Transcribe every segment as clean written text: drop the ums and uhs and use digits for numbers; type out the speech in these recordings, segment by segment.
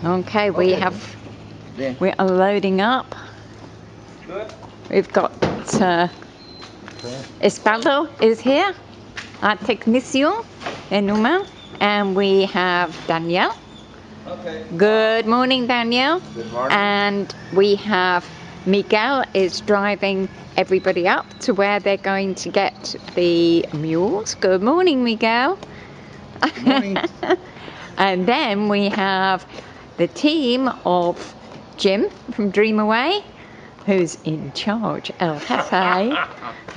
Okay, we are loading up. Good. We've got Espaldo is here, our technician en Numa, and we have Danielle. Okay. Good morning, Danielle. Good morning. And we have Miguel is driving everybody up to where they're going to get the mules. Good morning, Miguel. Good morning. And then we have the team of Jim from Dream Away, who's in charge, El Jefe.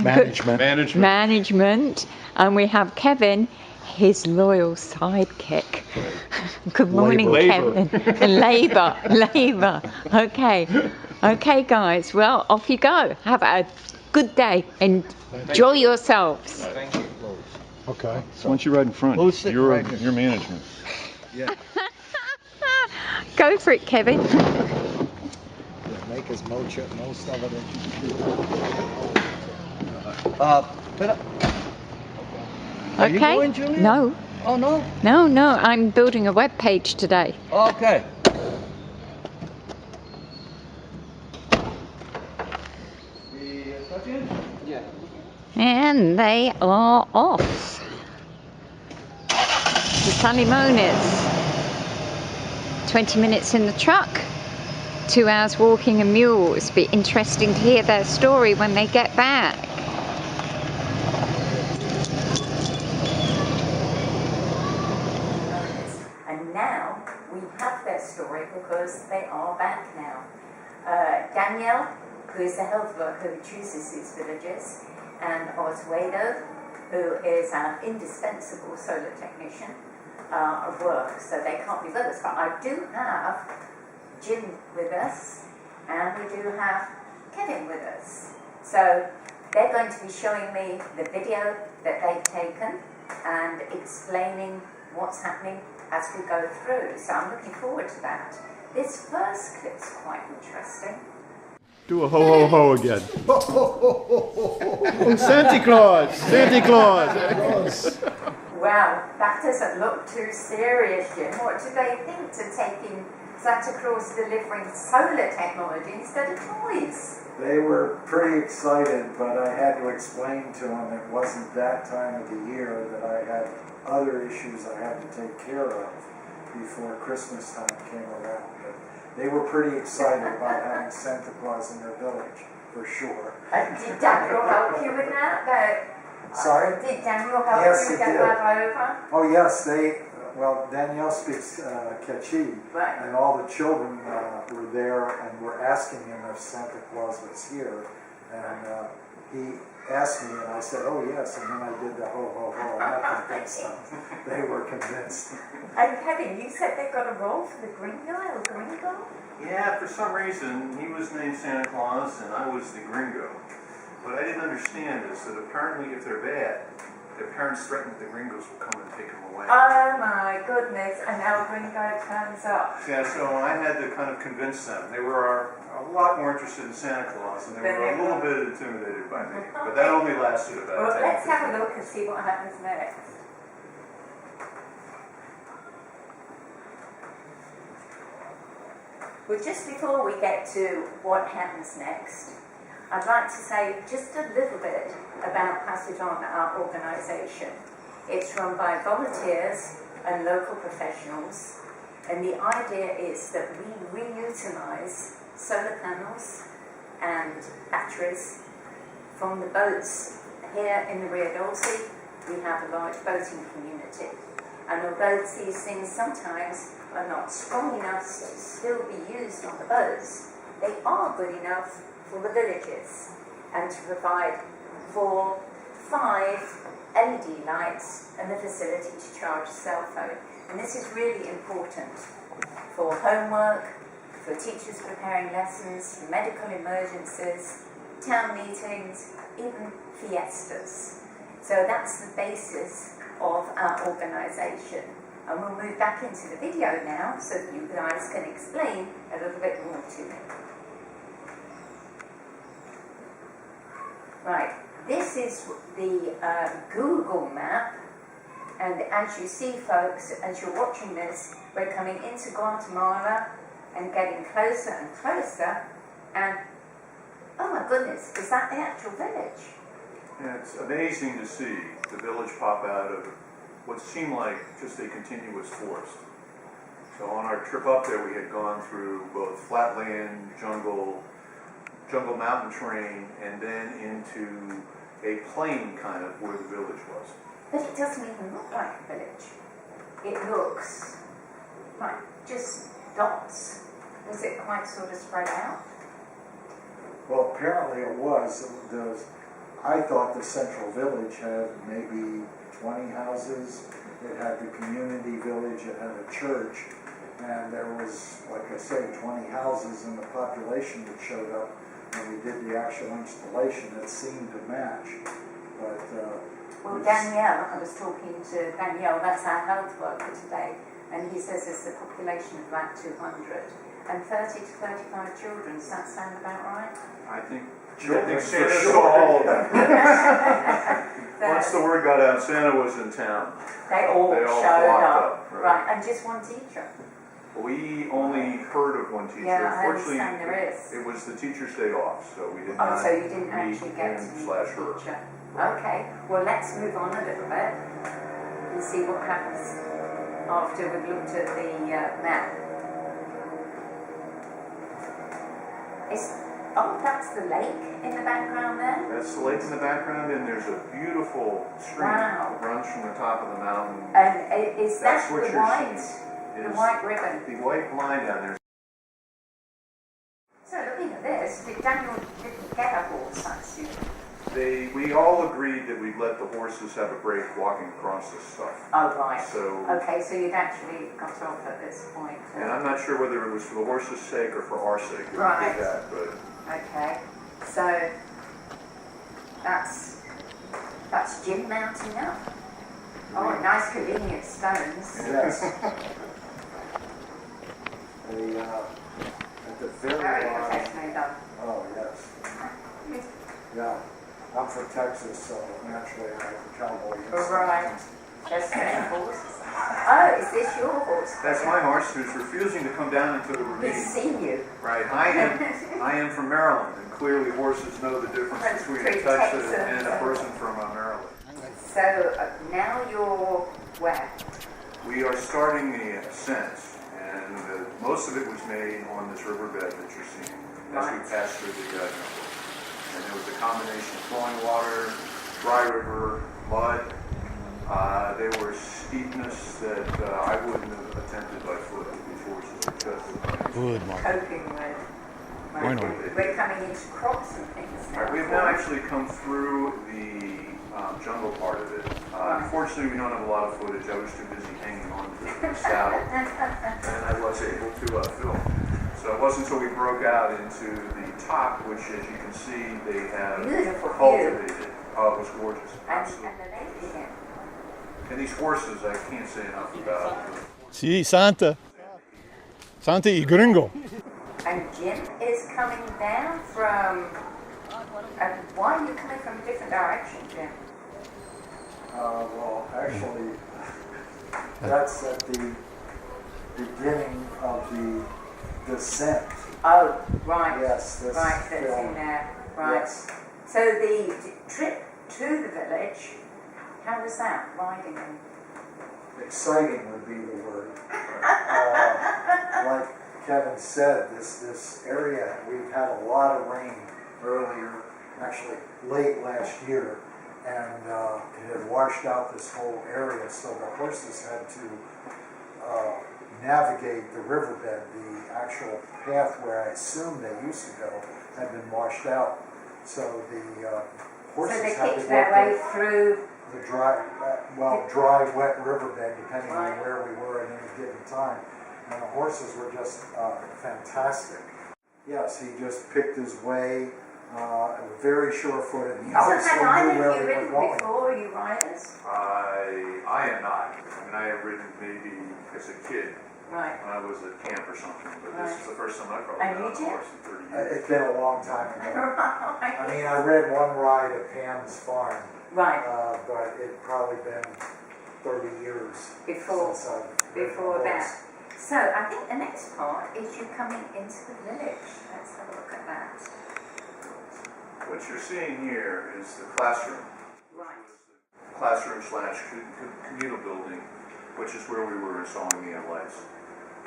Management. And we have Kevin, his loyal sidekick. Good morning, Kevin. Labor. Okay, guys. Well, off you go. Have a good day. Enjoy yourselves. Thank you. Okay. So once you ride in front, you're management. Yeah. Go for it, Kevin. Make as most of it Are you Okay. going, Julia? No. Oh, no? No. I'm building a web page today. Okay. Yeah. And they are off. To San Limones. 20 minutes in the truck. 2 hours walking a mule. It'll be interesting to hear their story when they get back. And now we have their story because they are back now. Danielle, who is the health worker who chooses these villages, and Oswaldo, who is an indispensable solar technician of work, so they can't be with us. But I do have Jim with us, and we do have Kevin with us. So they're going to be showing me the video that they've taken and explaining what's happening as we go through. So I'm looking forward to that. This first clip's quite interesting. Do a ho ho ho again. Santa Claus! Santa Claus! Well, that doesn't look too serious, Jim. What do they think to taking Santa Claus delivering solar technology instead of toys? They were pretty excited, but I had to explain to them it wasn't that time of the year, that I had other issues I had to take care of before Christmas time came around. But they were pretty excited about having Santa Claus in their village, for sure. Did Daniel help you with that? Sorry? Did Daniel help Yes, you he get did. that over? Oh yes, well, Danielle speaks Quechua, Right. and all the children were there and were asking him if Santa Claus was here, and he asked me, and I said, oh yes, and then I did the ho ho ho, and that convinced them. They were convinced. And Kevin, you said they got a role for the gringo, El Gringo? Yeah, for some reason, he was named Santa Claus and I was the gringo. What I didn't understand is that apparently if they're bad, their parents threaten that the gringos will come and take them away. Oh my goodness, and El Gringo turns up. Yeah, so I had to kind of convince them. They were a lot more interested in Santa Claus and they were a little bit intimidated by me. But that only lasted about Well, 10 let's have a 15 look and see what happens next. Well, just before we get to what happens next, I'd like to say just a little bit about Passage On, our organisation. It's run by volunteers and local professionals, and the idea is that we reutilise solar panels and batteries from the boats. Here in the Rio Dolce, we have a large boating community, and although these things sometimes are not strong enough to still be used on the boats, they are good enough for the villages and to provide 4, 5 LED lights and the facility to charge a cell phone. And this is really important for homework, for teachers preparing lessons, for medical emergencies, town meetings, even fiestas. So that's the basis of our organisation. And we'll move back into the video now so that you guys can explain a little bit more to me. Right, this is the Google map And as you see, folks, as you're watching this, we're coming into Guatemala and getting closer and closer. And, oh my goodness, is that the actual village? Yeah, it's amazing to see the village pop out of what seemed like just a continuous forest. So on our trip up there, we had gone through both flatland, jungle mountain terrain, and then into a plain kind of where the village was. But it doesn't even look like a village. It looks like just dots. Was it quite sort of spread out? Well, apparently it was. I thought the central village had maybe 20 houses. It had the community village, it had a church, and there was, like I say, 20 houses, and the population that showed up when we did the actual installation, it seemed to match. But well, Danielle, I was talking to Danielle, that's our health worker today, and he says there's a population of about 200 and 30 to 35 children. Does that sound about right? I think children for Santa sure. saw all of them. Once the word got out, Santa was in town. They all showed flocked up. up, Right, and just one teacher. We only heard of one teacher. Yeah, I Unfortunately, understand there is. it was the teacher's day off, so we did Oh, not so you didn't meet actually get to him meet slash the her. teacher. Okay, well let's move on a little bit and see what happens after we've looked at the map. Oh, that's the lake in the background there? That's the lake in the background, and there's a beautiful stream Wow. that runs from the top of the mountain. And is that That's what the you're white, seeing. the Is white ribbon? the white line down there. So looking at this, Daniel didn't get a horse, I assume. We all agreed that we'd let the horses have a break walking across this stuff. Oh, right. So, Okay, so you'd actually got off at this point. and I'm not sure whether it was for the horses' sake or for our sake that we Right. did that, but Okay, so that's Jim mounting up. Oh, nice convenient stones. Yes. At the very Very bottom. professionally done. Oh, yes. Yeah. I'm from Texas, so naturally I have a cowboy instinct. Right. Just horses. Oh, is this your horse? that's my horse who's refusing to come down into the He's ravine. seen you. Right, I am from Maryland, and clearly horses know the difference between a Texan and a person from Maryland. So now you're where? We are starting the ascent, and most of it was made on this riverbed that you're seeing as we pass through the jungle. And there was a combination of flowing water, dry river, mud. There was steepness that I wouldn't have attempted by foot. These horses are just Good, Mark. Coping with. Why not? We're coming into crops and things now. We've now actually come through the jungle part of it. Unfortunately, we don't have a lot of footage. I was too busy hanging on to the saddle, and I was able to film. So it wasn't until we broke out into the top, which, as you can see, they have Beautiful view. cultivated. Oh, it was gorgeous. And Absolutely. the lake again. And these horses, I can't say enough about. Sí, Santa. Santa y Gringo. And Jim is coming down from. Why are you coming from a different direction, Jim? Well, actually, that's at the beginning of the descent. Oh, right. Yes, this Right, that's film. in there. Right. Yes. So the trip to the village, how was that, riding them? Exciting would be the word. Like Kevin said, this area, we've had a lot of rain earlier, actually late last year, and it had washed out this whole area, so the horses had to navigate the riverbed. The actual path where I assume they used to go had been washed out, so the horses So they had to picked their work way the through. dry, wet riverbed, depending Right. on where we were at any given time. And the horses were just fantastic. Yes, he just picked his way, very sure-footed. He So obviously have either knew where of you we were ridden going. before, you riders? I am not. I mean, I have ridden maybe as a kid Right. when I was at camp or something, but Right. this is the first time I've probably And been you on a did? horse in 30 years. It's been a long time ago. I Right. mean, I read one ride at Pam's farm, Right. but it probably been 30 years Before, since I've before been that. So I think the next part is you coming into the village. Let's have a look at that. What you're seeing here is the classroom. Right. Classroom slash communal building, which is where we were installing neon lights.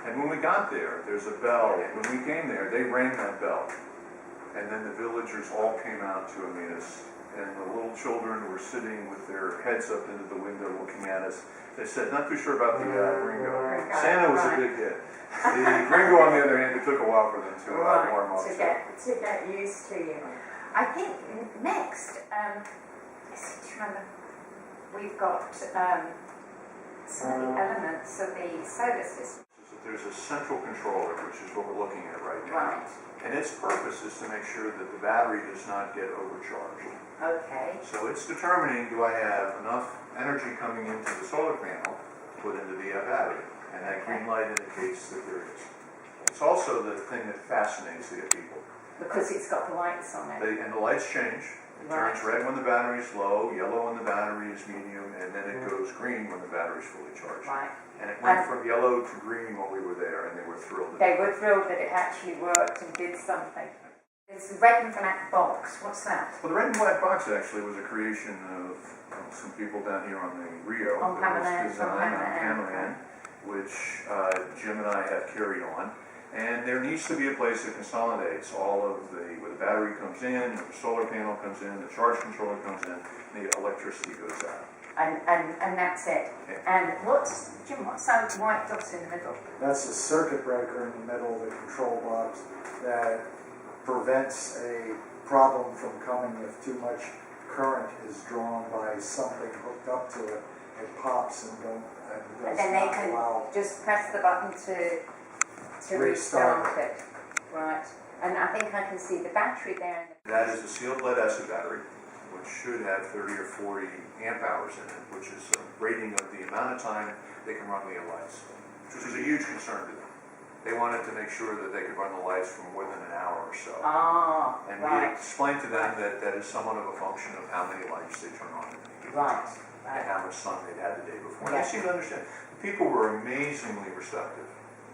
And when we got there, there's a bell. When we came there, they rang that bell. And then the villagers all came out to meet us. And the little children were sitting with their heads up into the window looking at us. They said, not too sure about the Gringo. Santa was a big hit. The Gringo, on the other hand, it took a while for them to warm up. To get used to you. I think next, we've got some of the elements of the solar system. There's a central controller, which is what we're looking at right now. Right. And its purpose is to make sure that the battery does not get overcharged. Okay. So it's determining, do I have enough energy coming into the solar panel to put into the battery? And that green light indicates that there is. It's also the thing that fascinates the people. Because it's got the lights on it. And the lights change. It turns red when the battery is low, yellow when the battery is medium, and then it goes green when the battery is fully charged. Right. And it went from yellow to green while we were there, and they were thrilled. They were thrilled that it actually worked and did something. There's a red and black box. What's that? Well, the red and black box actually was a creation of some people down here on the Rio. On Pamalan, which Jim and I have carried on. And there needs to be a place that consolidates all of where the battery comes in, the solar panel comes in, the charge controller comes in, and the electricity goes out. And that's it. Yeah. And Jim, what's that white dot in the middle? That's a circuit breaker in the middle of the control box that prevents a problem from coming if too much current is drawn by something hooked up to it. It pops and does then they not can allow. just press the button to restart it. Right. And I think I can see the battery there. That is a sealed lead acid battery, which should have 30 or 40 amp hours in it, which is a rating of the amount of time they can run the lights, which was a huge concern to them. They wanted to make sure that they could run the lights for more than an hour or so. Ah, and we explained to them that that is somewhat of a function of how many lights they turn on. Right. And how much sun they'd had the day before. Yeah. They seemed to understand. People were amazingly receptive.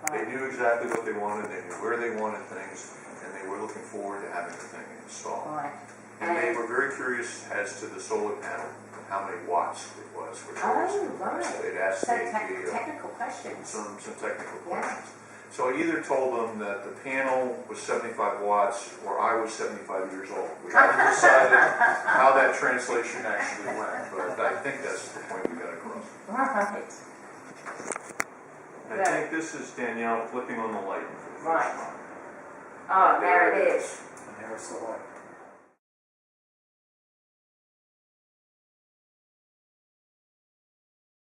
Right. They knew exactly what they wanted, they knew where they wanted things, and they were looking forward to having the thing installed. Right. And they were very curious as to the solar panel, how many watts it was. Which right. So they'd asked So the technical questions. some technical Yeah. questions. So I either told them that the panel was 75 watts or I was 75 years old. We haven't decided how that translation actually went, but I think that's the point we got across. Right. I think this is Danielle flipping on the light. Right. Oh, there it is. And there's the light.